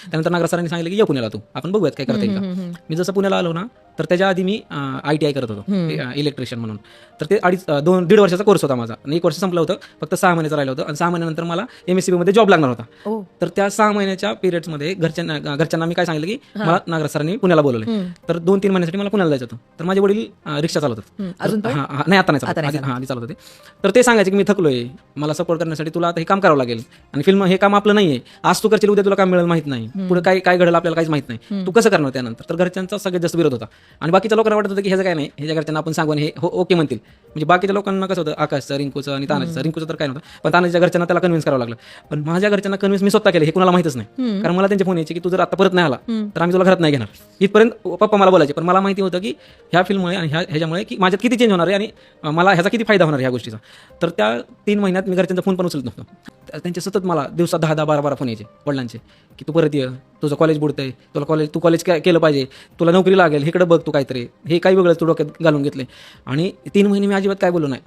त्यानंतर नागराज सरांनी सांगितलं की ये पुण्याला तू, आपण बघूयात काय करता येईल का. मी जसं पुण्याला आलो ना, तर त्याच्या आधी मी ITI करत होतो इलेक्ट्रिशियन म्हणून. तर ते 2.5 वर्षाचा कोर्स होता माझा आणि 1 वर्ष संपलं होतं, फक्त 6 महिन्याचं राहिलं होतं आणि 6 महिन्यानंतर मला MSCB मध्ये जॉब लागणार होता. तर त्या 6 महिन्याच्या पिरियड्समध्ये घरच्यांना मी काय सांगितलं की मला नागराज सरांनी पुण्याला बोलवलं. तर 2-3 महिन्यासाठी मला पुण्याला जायचं होतं. तर माझे वडील रिक्षा चालवतात. नाही, आता नाही चालत, आधी चालत होते. तर ते सांगायचे की मी थकलोय, मला सपोर्ट करण्यासाठी तुला आता हे काम करावं लागेल आणि फिल्म हे काम आपलं नाहीये, आज तू करशील उद्या तुला काम मिळेल माहित नाही, पुढे काय घडेल आपल्याला काहीच माहित नाही, तू कसं करणार त्यानंतर. तर घरच्यांचा सगळ्यात जास्त विरोध होता आणि बाकीच्या लोकांना वाटत होतं की ह्याचं काय नाही, ह्याच्या घरच्यांना आपण सांगून हे ओके म्हणतील. म्हणजे बाकीच्या लोकांना कसं होतं, आकाशचं, रिंकूचं आणि तानाजीचं. रिंकूचं तर काय नव्हतं, पण तानाजीच्या घरच्यांना त्याला कन्व्हिन्स करावं लागलं. पण माझ्या घरच्यांना कन्व्हिन्स मी स्वतः केलं, हे कुणाला माहितच नाही. कारण मला त्यांचे फोन यायचे की तू जर आता परत नाही आला तर आम्ही तुला घरात नाही घेणार, इथपर्यंत पप्पा मला बोलायचे. पण मला माहिती होतं की ह्या फिल्ममुळे आणि ह्याच्यामुळे की माझ्यात किती चेंज होणार आहे आणि मला ह्याचा किती फायदा होणार ह्या गोष्टीचा. तर त्या 3 महिन्यात मी घरच्यांचा फोन पण उचलत नव्हतो. त्यांचे सतत मला दिवसात 10-12 फोन यायचे वडिलांचे की तू परत ये, तुझं कॉलेज बुडतंय, तू कॉलेज केलं पाहिजे, तुला नोकरी लागेल, इकडे बघ तू काहीतरी, हे काही वेगळं तू डोक्यात घालून घेतले. आणि 3 महिने मी अजिबात काय बोललो नाही.